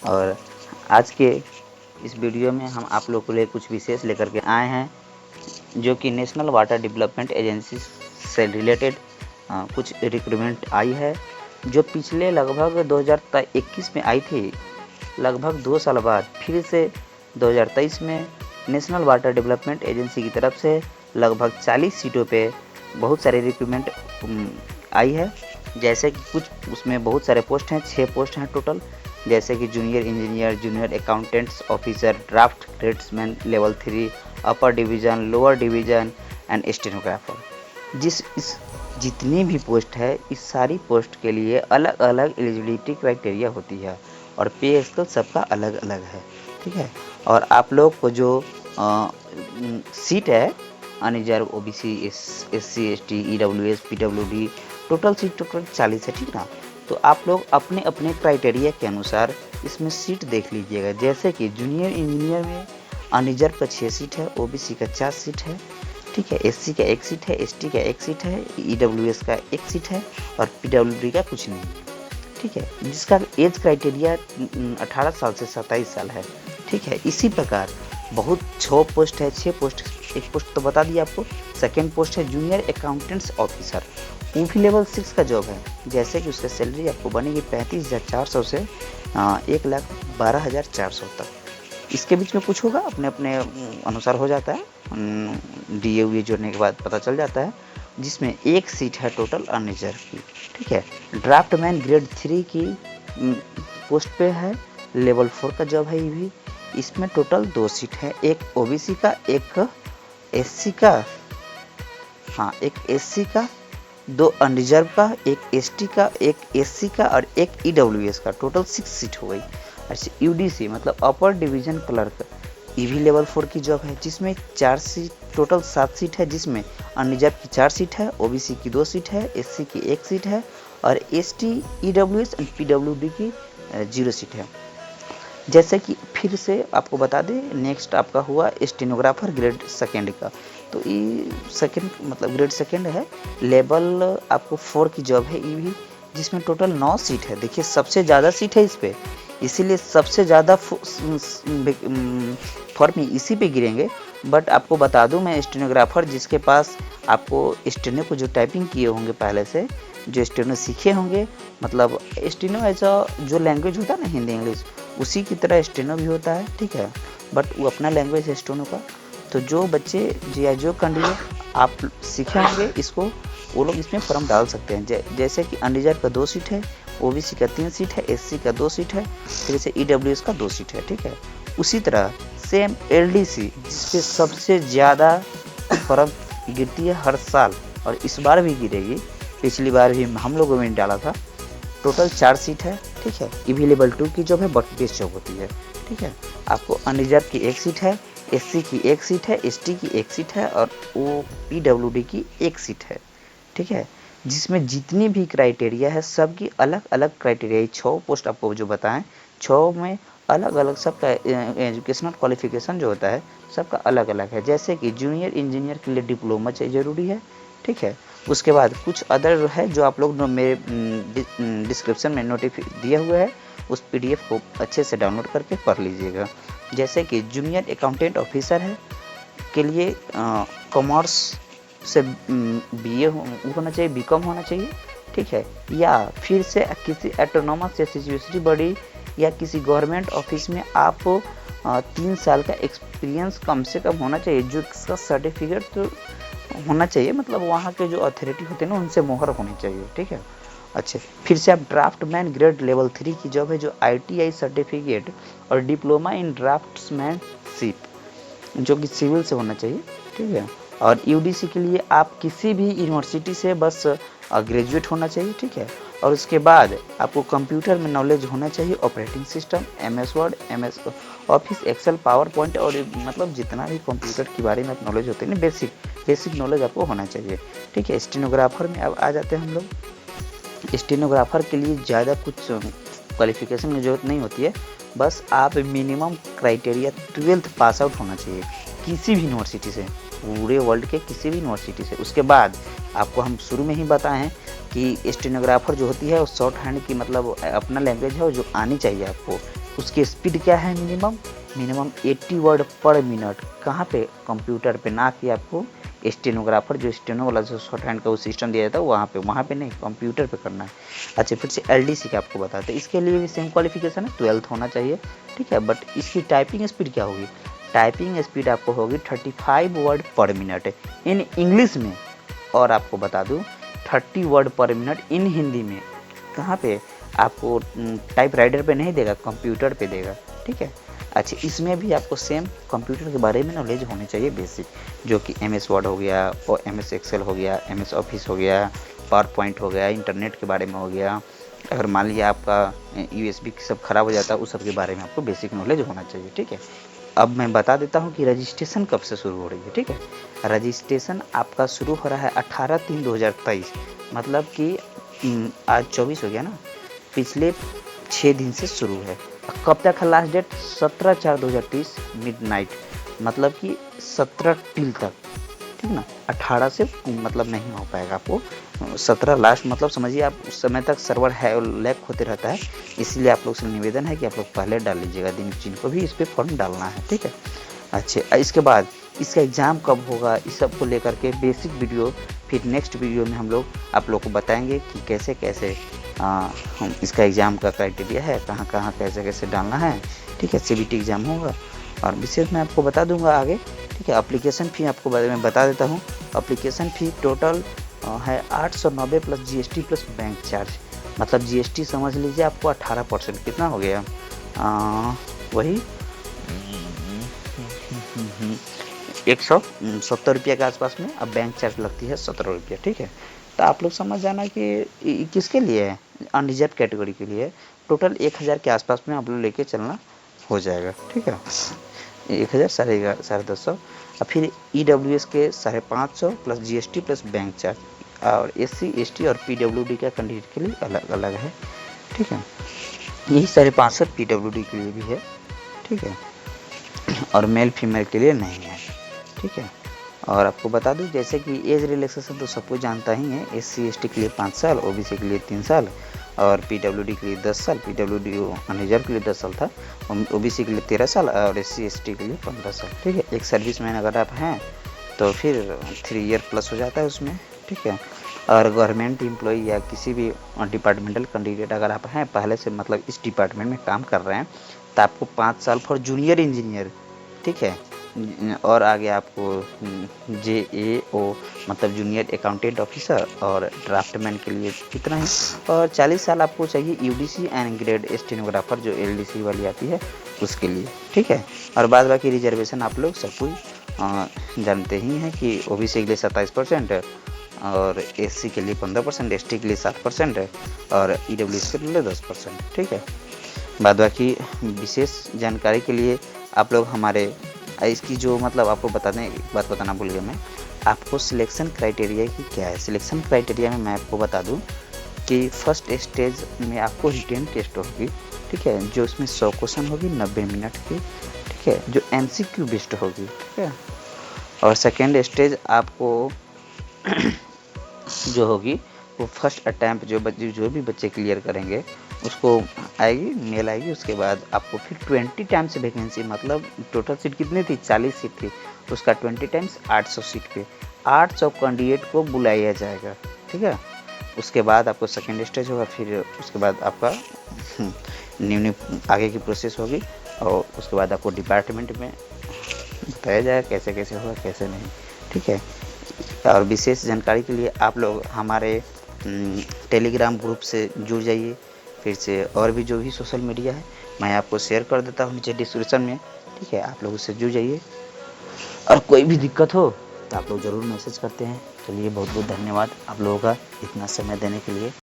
और आज के इस वीडियो में हम आप लोग के लिए कुछ विशेष लेकर के आए हैं जो कि नेशनल वाटर डेवलपमेंट एजेंसी से रिलेटेड कुछ रिक्रूटमेंट आई है जो पिछले लगभग 2021 में आई थी। लगभग 2 साल बाद फिर से 2023 में नेशनल वाटर डेवलपमेंट एजेंसी की तरफ से लगभग 40 सीटों पे बहुत सारे रिक्रूटमेंट आई है। जैसे कि कुछ उसमें बहुत सारे पोस्ट हैं, 6 पोस्ट हैं टोटल, जैसे कि junior engineer, junior accountants officer, draft tradesman level 3, upper division, lower division and stenographer. जितनी भी पोस्ट है, इस सारी पोस्ट के लिए अलग अलग एलिजिबिलिटी क्राइटेरिया होती है और पे स्केल सबका अलग अलग है, ठीक है। और आप लोग को जो सीट है unreserved, OBC, SC, ST, EWS, PWD, total seat total 40 है, ठीक ना। तो आप लोग अपने अपने क्राइटेरिया के अनुसार इसमें सीट देख लीजिएगा। जैसे कि जूनियर इंजीनियर में अनरिजर्व का 6 सीट है, ओबीसी का 4 सीट है, ठीक है, एससी का 1 सीट है, एसटी का 1 सीट है, ईडब्ल्यूएस का 1 सीट है और पीडब्ल्यूडी का कुछ नहीं है, ठीक है। जिसका एज क्राइटेरिया 18 साल से 27 साल है, ठीक है। इसी प्रकार बहुत 6 पोस्ट है, 6 पोस्ट, एक पोस्ट तो बता दिया आपको। सेकेंड पोस्ट है जूनियर अकाउंटेंट्स ऑफिसर, वो भी लेवल 6 का जॉब है। जैसे कि उसका सैलरी आपको बनेगी 35,400 से 1,12,400 तक। इसके बीच में कुछ होगा अपने अपने अनुसार हो जाता है, डीए वीए जोड़ने के बाद पता चल जाता है। जिसमें 1 सीट है टोटल अनरिजर्व की, ठीक है। ड्राफ्टमैन ग्रेड 3 की पोस्ट पे है, लेवल 4 का जॉब है ये भी। इसमें टोटल 2 सीट है, एक ओबीसी का, एक एससी का, हाँ एक एससी का, 2 अनरिजर्व का, एक एसटी का, एक एससी का और एक ईडब्ल्यूएस का। टोटल 6 सीट हो गई। अच्छा, यूडीसी मतलब अपर डिवीजन क्लर्क, ये भी लेवल 4 की जॉब है, जिसमें 4 सीट, टोटल 7 सीट है, जिसमें अनरिजर्व की 4 सीट है, ओबीसी की 2 सीट है, एससी की 1 सीट है और एसटी, ईडब्ल्यूएस एंड पीडब्ल्यूडी की 0 सीट है। जैसे कि फिर से आपको बता दें, नेक्स्ट आपका हुआ स्टेनोग्राफर ग्रेड 2 का। तो ये सेकंड मतलब ग्रेड 2 है, लेवल आपको 4 की जॉब है ये भी, जिसमें टोटल 9 सीट है। देखिए सबसे ज़्यादा सीट है इस पे, इसीलिए सबसे ज़्यादा फॉर्म इसी पे गिरेंगे। बट आपको बता दूं मैं, स्टेनोग्राफर जिसके पास आपको स्टेनो को जो टाइपिंग किए होंगे पहले से, जो स्टेनो सीखे होंगे, मतलब स्टेनो ऐसा जो लैंग्वेज होता है ना हिंदी इंग्लिश, उसी की तरह स्टेनो भी होता है, ठीक है। बट वो अपना लैंग्वेज है स्टेनो का। तो जो बच्चे या जो कैंडिडेट आप सीखे होंगे इसको, वो लोग इसमें फॉर्म डाल सकते हैं। जैसे कि अनरिजर्व का 2 सीट है, ओबीसी का 3 सीट है, एससी का 2 सीट है, फिर से ईडब्ल्यूएस का 2 सीट है, ठीक है। उसी तरह सेम एलडीसी जिसपे सबसे ज़्यादा फॉर्म गिरती है हर साल और इस बार भी गिरेगी, पिछली बार भी हम लोगों ने डाला था। टोटल 4 सीट है, ठीक है। ये भी लेवल 2 की जॉब है, बट बेस जॉब होती है, ठीक है। आपको अनरिजर्व की 1 सीट है, एससी की 1 सीट है, एसटी की 1 सीट है और ओ पीडब्ल्यूडी की 1 सीट है, ठीक है। जिसमें जितनी भी क्राइटेरिया है सबकी अलग अलग क्राइटेरिया, 6 पोस्ट आपको जो बताएं, 6 में अलग अलग सबका एजुकेशनल क्वालिफिकेशन जो होता है सबका अलग अलग है। जैसे कि जूनियर इंजीनियर के लिए डिप्लोमा चाहिए, ज़रूरी है, ठीक है। उसके बाद कुछ अदर है जो आप लोग मेरे डिस्क्रिप्शन में नोटिफिकेशन दिए हुए है, उस पीडीएफ को अच्छे से डाउनलोड करके पढ़ लीजिएगा। जैसे कि जूनियर अकाउंटेंट ऑफिसर है के लिए कॉमर्स से बीए होना चाहिए, बीकॉम होना चाहिए, ठीक है। या फिर से किसी ऑटोनोमस या सिचुएशनरी बॉडी या किसी गवर्नमेंट ऑफिस में आप 3 साल का एक्सपीरियंस कम से कम होना चाहिए, जो इसका सर्टिफिकेट तो होना चाहिए, मतलब वहाँ के जो अथॉरिटी होते हैं ना उनसे मोहर होनी चाहिए, ठीक है। अच्छा, फिर से आप ड्राफ्टमैन ग्रेड लेवल 3 की जॉब है, जो आईटीआई सर्टिफिकेट और डिप्लोमा इन ड्राफ्ट्समैनशिप जो कि सिविल से होना चाहिए, ठीक है। और यूडीसी के लिए आप किसी भी यूनिवर्सिटी से बस ग्रेजुएट होना चाहिए, ठीक है। और उसके बाद आपको कंप्यूटर में नॉलेज होना चाहिए, operating system, MS Word, MS Office, Excel, PowerPoint और मतलब जितना भी कंप्यूटर के बारे में नॉलेज होते हैं ना, बेसिक नॉलेज आपको होना चाहिए, ठीक है। स्टेनोग्राफर में अब आ जाते हैं हम लोग। स्टेनोग्राफर के लिए ज़्यादा कुछ क्वालिफिकेशन की ज़रूरत नहीं होती है, बस आप minimum criteria 12th pass out होना चाहिए किसी भी यूनिवर्सिटी से, पूरे वर्ल्ड के किसी भी यूनिवर्सिटी से। उसके बाद आपको हम शुरू में ही बताएं कि स्टेनोग्राफर जो होती है वो शॉर्ट हैंड की मतलब अपना लैंग्वेज है, वो जो आनी चाहिए आपको, उसकी स्पीड क्या है मिनिमम 80 वर्ड पर मिनट। कहाँ पे? कंप्यूटर पे, ना कि आपको स्टेनोग्राफर जो स्टेनो वाला जो शॉर्ट हैंड का वो सिस्टम दिया जाता है वहाँ पे नहीं, कंप्यूटर पे करना है। अच्छा, फिर से एलडीसी का आपको बताते हैं। इसके लिए भी सेम क्वालिफिकेशन है, 12th होना चाहिए, ठीक है। बट इसकी टाइपिंग स्पीड क्या होगी? टाइपिंग स्पीड आपको होगी 35 वर्ड पर मिनट इन इंग्लिश में, और आपको बता दूँ 30 वर्ड पर मिनट इन हिंदी में। कहाँ पे? आपको टाइप राइटर पे नहीं देगा, कंप्यूटर पे देगा, ठीक है। अच्छा, इसमें भी आपको सेम कंप्यूटर के बारे में नॉलेज होनी चाहिए बेसिक, जो कि MS वर्ड हो गया, और MS एक्सेल हो गया, MS ऑफिस हो गया, पावर पॉइंट हो गया, इंटरनेट के बारे में हो गया। अगर मान लिया आपका USB सब खराब हो जाता है, उस सब के बारे में आपको बेसिक नॉलेज होना चाहिए, ठीक है। अब मैं बता देता हूँ कि रजिस्ट्रेशन कब से शुरू हो रही है, ठीक है। रजिस्ट्रेशन आपका शुरू हो रहा है 18/3/2023, मतलब कि आज 24 हो गया ना, पिछले 6 दिन से शुरू है। कब तक है लास्ट डेट? 17/4/2023 मिडनाइट, मतलब कि 17 टिल तक, ठीक ना। 18 से मतलब नहीं हो पाएगा आपको, 17 लास्ट, मतलब समझिए आप उस समय तक सर्वर है लैग होते रहता है, इसलिए आप लोग से निवेदन है कि आप लोग पहले डाल लीजिएगा, जिनको भी इस पर फॉर्म डालना है, ठीक है। अच्छा, इसके बाद इसका एग्ज़ाम कब होगा, इस सब को लेकर के बेसिक वीडियो फिर नेक्स्ट वीडियो में हम लोग आप लोग को बताएंगे कि कैसे कैसे हम इसका एग्ज़ाम का क्राइटेरिया है, कहाँ कहाँ कैसे कैसे डालना है, ठीक है। CBT एग्ज़ाम होगा, और विशेष मैं आपको बता दूंगा आगे, ठीक है। एप्लीकेशन फ़ी आपको बारे में बता देता हूँ। एप्लीकेशन फ़ी टोटल है 890 plus GST plus bank charge, मतलब GST समझ लीजिए आपको 18%, कितना हो गया? वही 170 रुपये के आसपास में। अब बैंक चार्ज लगती है 17 रुपये, ठीक है। तो आप लोग समझ जाना कि किसके लिए है, अनरिजर्व कैटेगरी के लिए। टोटल 1000 के आसपास में आप लोग लेके चलना हो जाएगा, ठीक है। 1000 1050 और फिर EWS के 550 plus GST plus bank charge, और SC ST और PWD का कैंडिडेट के लिए अलग अलग है, ठीक है। यही 550 PWD के लिए भी है, ठीक है, और मेल फीमेल के लिए नहीं है, ठीक है। और आपको बता दूं जैसे कि एज रिलैक्सेशन तो सबको जानता ही है, SC ST के लिए 5 साल, OBC के लिए 3 साल, और PWD के लिए 10 साल। PWD अनरिजर्व के लिए 10 साल था, OBC के लिए 13 साल, और SC ST के लिए 15 साल, ठीक है। एक सर्विसमैन अगर आप हैं तो फिर 3 ईयर प्लस हो जाता है उसमें, ठीक है। और गवर्नमेंट एम्प्लॉई या किसी भी डिपार्टमेंटल कैंडिडेट अगर आप हैं पहले से, मतलब इस डिपार्टमेंट में काम कर रहे हैं, तो आपको 5 साल फॉर जूनियर इंजीनियर, ठीक है। और आगे आपको JAO मतलब जूनियर अकाउंटेंट ऑफिसर, और ड्राफ्टमैन के लिए कितना है, और 40 साल आपको चाहिए UDC एंड ग्रेड स्टेनोग्राफर जो LDC वाली आती है उसके लिए, ठीक है। और बाद बाकी रिजर्वेशन आप लोग सब कुछ जानते ही हैं कि OBC के लिए 27%, और SC के लिए 15%, ST के लिए 7%, और EWS के लिए 10%, ठीक है। बाद बाकी विशेष जानकारी के लिए आप लोग हमारे इसकी जो मतलब आपको बताने एक बात बताना भूल गया मैं, आपको सिलेक्शन क्राइटेरिया की क्या है। सिलेक्शन क्राइटेरिया में मैं आपको बता दूं कि फर्स्ट स्टेज में आपको रिटेन टेस्ट होगी, ठीक है, जो उसमें 100 क्वेश्चन होगी 90 मिनट की, ठीक है, जो MCQ बेस्ड होगी, ठीक है। और सेकेंड स्टेज आपको जो होगी वो फर्स्ट अटैम्प्ट जो भी बच्चे क्लियर करेंगे उसको आएगी, मेल आएगी। उसके बाद आपको फिर 20 टाइम्स वैकेंसी, मतलब टोटल सीट कितनी थी, 40 सीट थी, उसका 20 टाइम्स 800 सीट पे 800 कैंडिडेट को बुलाया जाएगा, ठीक है। उसके बाद आपको सेकेंड स्टेज होगा, फिर उसके बाद आपका न्यू आगे की प्रोसेस होगी, और उसके बाद आपको डिपार्टमेंट में बताया जाएगा कैसे कैसे होगा कैसे नहीं, ठीक है। और विशेष जानकारी के लिए आप लोग हमारे टेलीग्राम ग्रुप से जुड़ जाइए। फिर से और भी जो भी सोशल मीडिया है मैं आपको शेयर कर देता हूँ नीचे डिस्क्रिप्शन में, ठीक है, आप लोग उससे जुड़ जाइए। और कोई भी दिक्कत हो तो आप लोग ज़रूर मैसेज करते हैं। चलिए, बहुत बहुत धन्यवाद आप लोगों का इतना समय देने के लिए।